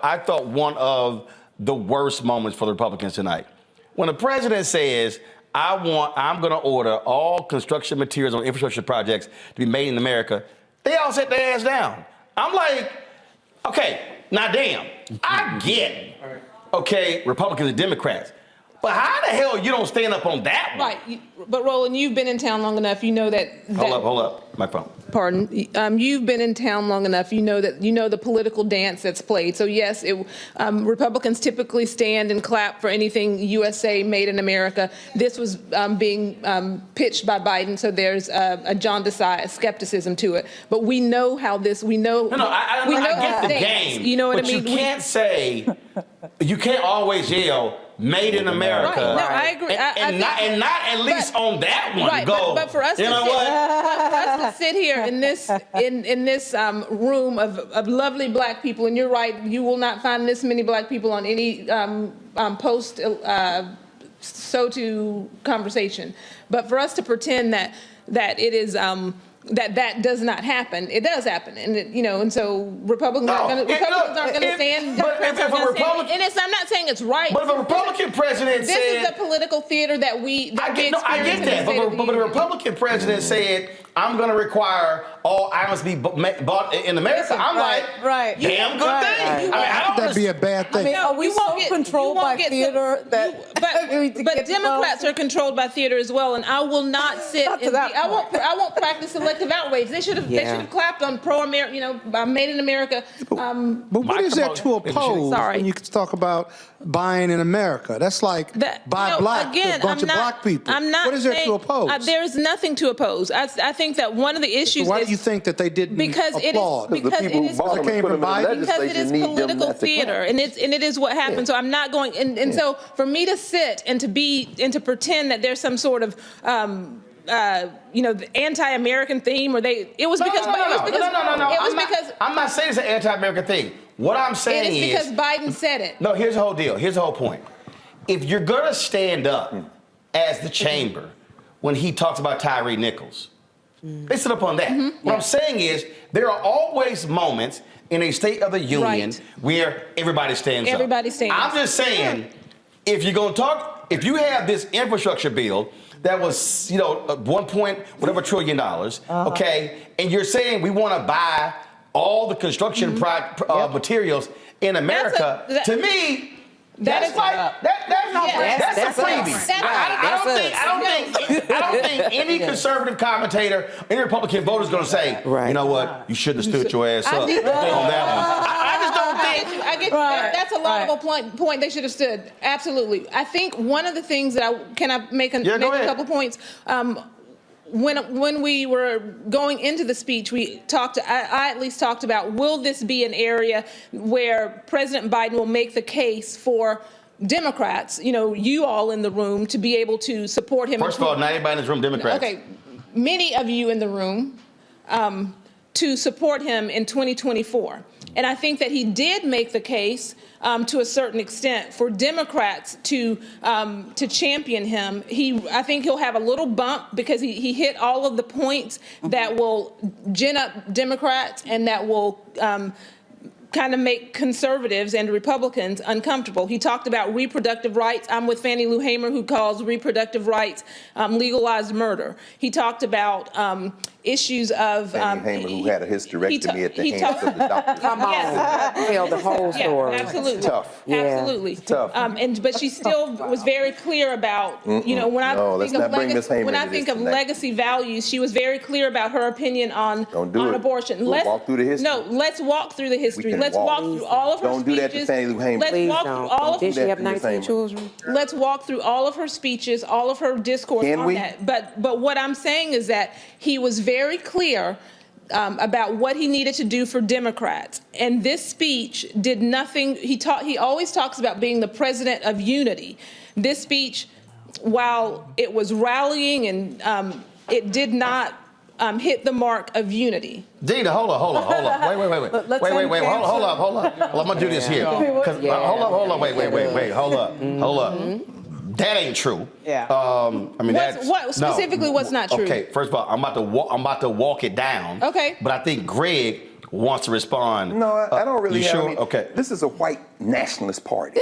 I thought one of the worst moments for the Republicans tonight, when the president says, I'm going to order all construction materials on infrastructure projects to be made in America, they all sit their ass down. I'm like, okay, now damn, I get, okay, Republicans and Democrats. But how the hell you don't stand up on that one? Right, but Roland, you've been in town long enough. You know that. Hold up, my phone. Pardon. You've been in town long enough. You know that. You know the political dance that's played. So yes, Republicans typically stand and clap for anything USA made in America. This was being pitched by Biden, so there's a jaundiced skepticism to it. But we know how this. We know. I get the game. You know what but I mean? You can't say. You can't always yell "Made in America." Right. No, I agree. And not at least on that one. Right. Go. But for us you to know sit, what? for us to sit here in this room of lovely black people, and you're right, you will not find this many black people on any post SOTU conversation. But for us to pretend that it is. That does not happen. It does happen, and and so Republicans aren't going to stand. I'm not saying it's right. But if a Republican president this is the political theater that we I get that. But the Republican president said, "I'm going to require all items to be bought in America." I'm like, damn good thing. I don't. That'd be a bad thing. Are we so controlled by theater that? But Democrats are controlled by theater as well, and I will not sit. I won't practice selective outrage. They should have clapped on pro-America, made in America. But what is there to oppose when you talk about buying in America? That's like buy black to a bunch of black people. What is there to oppose? There is nothing to oppose. I think that one of the issues. So why do you think that they didn't applaud? Because it is political theater, and it is what happened. So I'm not going. And so for me to sit and to pretend that there's some sort of the anti-American theme, or it was because I'm not saying it's an anti-American thing. What I'm saying is because Biden said it. No, here's the whole deal. Here's the whole point. If you're gonna stand up as the chamber when he talks about Tyree Nichols, they sit up on that. What I'm saying is there are always moments in a State of the Union where everybody stands up. I'm just saying, if you're gonna talk, if you have this infrastructure bill that was, 1 point whatever $trillion, okay, and you're saying we want to buy all the construction materials in America, to me, that's a freebie. I don't think any conservative commentator, any Republican voter is going to say, you know what, you shouldn't have stood your ass up on that one. I just don't think. I get that's a laudable point. They should have stood. Absolutely. I think one of the things that I make a couple points. When we were going into the speech, I at least talked about, will this be an area where President Biden will make the case for Democrats, you all in the room, to be able to support him? First of all, not everybody in this room Democrats. Okay, many of you in the room to support him in 2024. And I think that he did make the case to a certain extent for Democrats to champion him. I think he'll have a little bump because he hit all of the points that will gin up Democrats and that will kind of make conservatives and Republicans uncomfortable. He talked about reproductive rights. I'm with Fannie Lou Hamer, who calls reproductive rights legalized murder. He talked about issues of Fannie Hamer, who had a hysterectomy at the hands of the doctor. Come on, tell the whole story. Absolutely, it's tough. Absolutely, it's tough. But she still was very clear about when I think of legacy values, she was very clear about her opinion on abortion. Let's walk through the history. No, let's walk through the history. Let's walk through all of her speeches. Don't do that to Fannie Lou Hamer. Let's walk through all of. Did she have 19 children? Let's walk through all of her speeches, all of her discourse on that. But what I'm saying is that he was very clear about what he needed to do for Democrats, and this speech did nothing. He always talks about being the president of unity. This speech, while it was rallying, and it did not hit the mark of unity. Dina, hold up. Wait, hold up. I'm gonna do this here. Hold up. Wait, hold up. That ain't true. Yeah. What's not true? Okay, first of all, I'm about to walk it down. Okay. But I think Greg wants to respond. No, I don't really. You have, sure? I mean, Okay. This is a white nationalist party.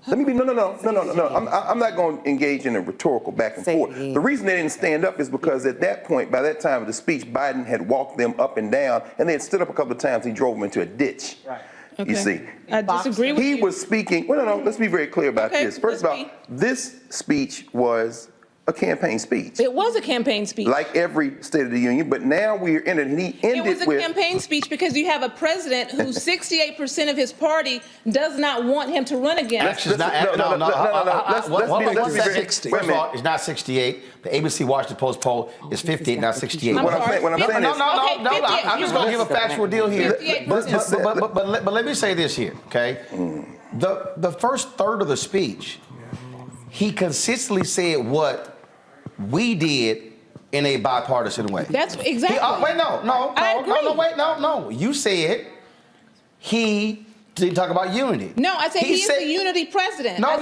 Let me be, no. I'm not going to engage in a rhetorical back and forth. The reason they didn't stand up is because at that point, by that time of the speech, Biden had walked them up and down, and they had stood up a couple of times. He drove them into a ditch. Right. Okay. You see. I disagree with you. He was speaking, well, no, let's be very clear about this. First of all, this speech was a campaign speech. It was a campaign speech. Like every State of the Union, but now we're in it, and he ended with... It was a campaign speech because you have a president who 68% of his party does not want him to run again. Let's be very... First of all, it's not 68. The ABC Washington Post poll is 58, not 68. What I'm saying is... I'm just going to give a factual deal here. But let me say this here, okay? The first third of the speech, he consistently said what we did in a bipartisan way. That's exactly. No. You said he didn't talk about unity. No, I said he's the unity president. No.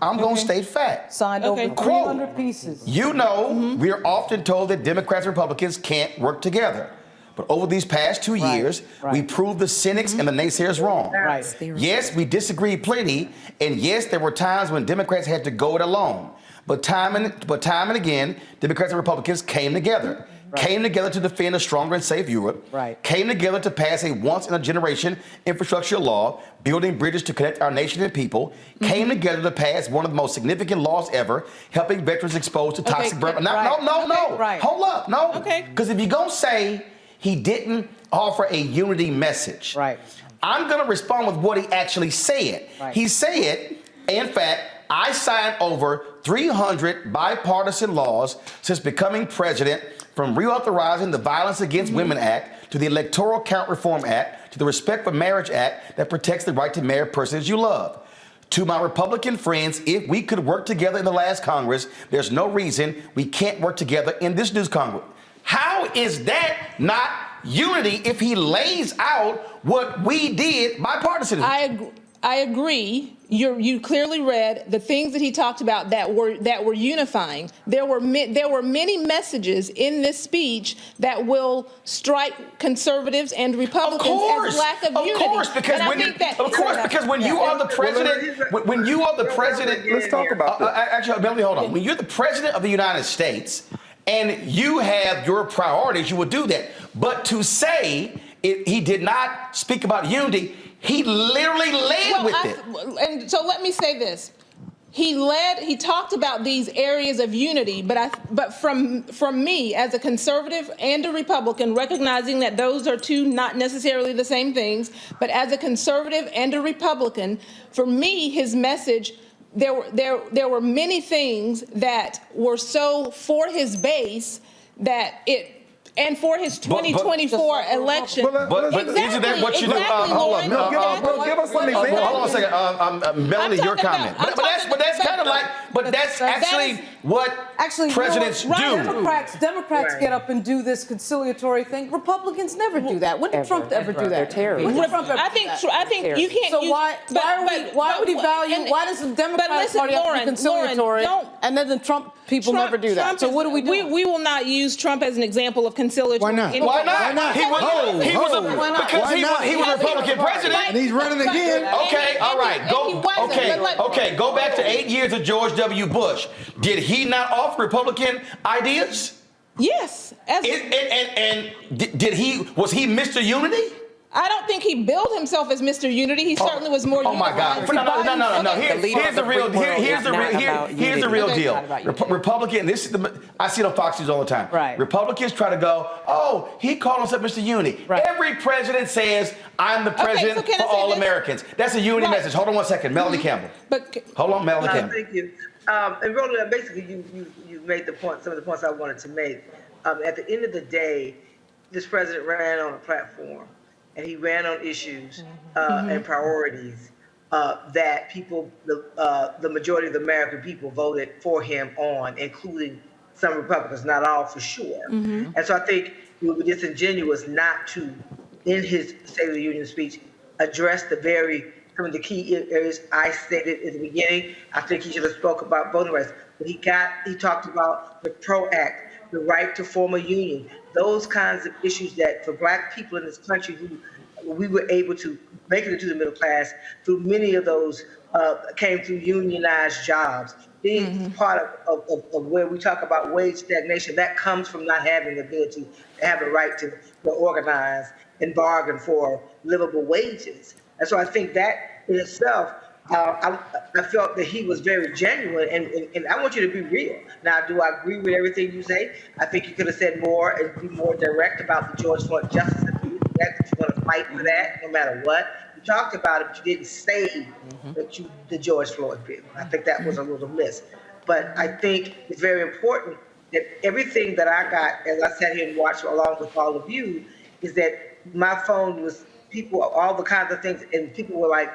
I'm going to state facts. Signed over 300 pieces. You know, we're often told that Democrats and Republicans can't work together. But over these past 2 years, we proved the cynics and the naysayers wrong. Right. Yes, we disagreed plenty, and yes, there were times when Democrats had to go it alone. But time and again, Democrats and Republicans came together. Came together to defend a stronger and safe Europe. Came together to pass a once-in-a-generation infrastructure law, building bridges to connect our nation and people. Came together to pass one of the most significant laws ever, helping veterans exposed to toxic burn. Hold up, no. Because if you're going to say he didn't offer a unity message, I'm going to respond with what he actually said. He said, in fact, I signed over 300 bipartisan laws since becoming president, from reauthorizing the Violence Against Women Act to the Electoral Count Reform Act to the Respect for Marriage Act that protects the right to marry persons you love. To my Republican friends, if we could work together in the last Congress, there's no reason we can't work together in this new Congress. How is that not unity if he lays out what we did bipartisan? I agree. You clearly read the things that he talked about that were unifying. There were many messages in this speech that will strike conservatives and Republicans as lack of unity. Because when you are the president, let's talk about that. Actually, Melanie, hold on. When you're the president of the United States and you have your priorities, you will do that. But to say he did not speak about unity, he literally led with it. And so let me say this. He talked about these areas of unity, but from me as a conservative and a Republican, recognizing that those are two not necessarily the same things, but as a conservative and a Republican, for me, his message, there were many things that were so for his base that and for his 2024 election. But isn't that what you do? Hold on, give us some examples. Hold on a second, Melanie, your comment. But that's kind of like, but that's actually what presidents do. Democrats get up and do this conciliatory thing. Republicans never do that. When did Trump ever do that? They're terrible. I think you can't. So why would he value? Why does the Democratic Party have to be conciliatory? And then the Trump people never do that. So what do we do? We will not use Trump as an example of conciliatory. Why not? Why not? He was a Republican president. And he's running again. Okay, all right. Go back to 8 years of George W. Bush. Did he not offer Republican ideas? Yes. And was he Mr. Unity? I don't think he billed himself as Mr. Unity. He certainly was more. Oh my God! No. Here's the real deal. Republican. I see it on Fox News all the time. Right. Republicans try to go, oh, he called himself Mr. Unity. Right. Every president says, I'm the president for all Americans. That's a unity message. Hold on one second, Melanie Campbell. Hold on, Melanie Campbell. Thank you. And Roland, basically, you made the point. Some of the points I wanted to make. At the end of the day, this president ran on a platform. And he ran on issues and priorities that people, the majority of the American people voted for him on, including some Republicans, not all for sure. And so I think it would be disingenuous not to, in his State of the Union speech, address some of the key areas I stated at the beginning. I think he should have spoke about voting rights, but he talked about the PRO Act, the right to form a union. Those kinds of issues that for Black people in this country who we were able to make it into the middle class through many of those came through unionized jobs. Being part of where we talk about wage stagnation, that comes from not having the ability to have the right to organize and bargain for livable wages. And so I think that in itself, I felt that he was very genuine, and I want you to be real. Now, do I agree with everything you say? I think you could have said more and be more direct about the George Floyd justice. That you're going to fight for that no matter what. You talked about it, but you didn't say that the George Floyd bill. I think that was a little miss. But I think it's very important that everything that I got, as I sat here and watched along with all of you, is that my phone was people, all the kinds of things, and people were like,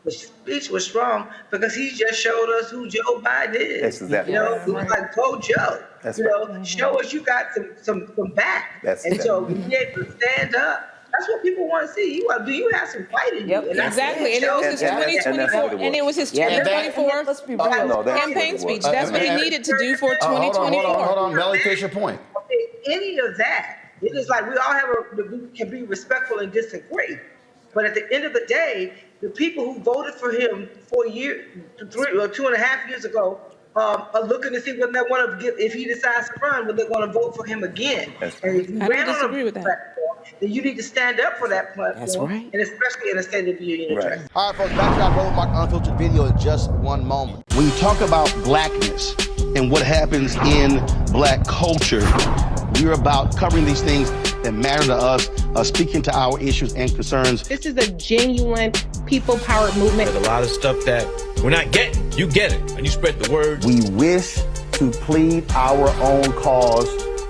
the speech was strong because he just showed us who Joe Biden is. That's exactly right. It was like, go Joe. That's show us you got some back. So you be able to stand up. That's what people want to see. Do you have some fight in you? And exactly. And it was his 2024. And it was his 2024 campaign speech. That's what he needed to do for 2024. Hold on. Melly, finish your point. Any of that, it is like we all we can be respectful and disagree. But at the end of the day, the people who voted for him 4 years, 3 or 2.5 years ago, are looking to see whether they want to if he decides to run, whether they're going to vote for him again. And if you ran on a platform, then you need to stand up for that platform. That's right. And especially in a State of the Union address. All right, folks, back to our Roland Martin Unfiltered video in just one moment. When you talk about Blackness and what happens in Black culture, we're about covering these things that matter to us, speaking to our issues and concerns. This is a genuine people-powered movement. There's a lot of stuff that we're not getting. You get it, and you spread the word. We wish to plead our own cause.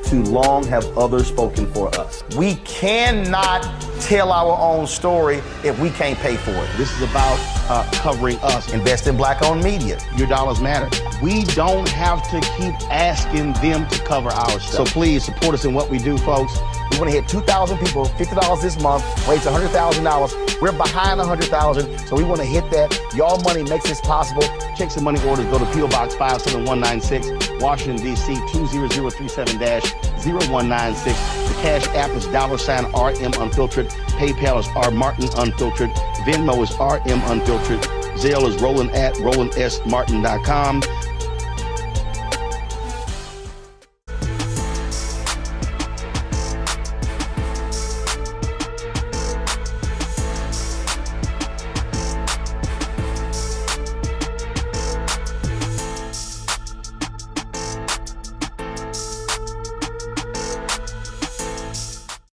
Too long have others spoken for us. We cannot tell our own story if we can't pay for it. This is about covering us. Invest in Black-owned media. Your dollars matter. We don't have to keep asking them to cover our stuff. So please support us in what we do, folks. We want to hit 2,000 people, $50 this month, raise $100,000. We're behind 100,000, so we want to hit that. Y'all money makes this possible. Check some money orders. Go to P.O. Box 57196, Washington, D.C. 20037-0196. The Cash App is $RM Unfiltered. PayPal is R Martin Unfiltered. Venmo is RM Unfiltered. Zelle is Roland at RolandSMartin.com.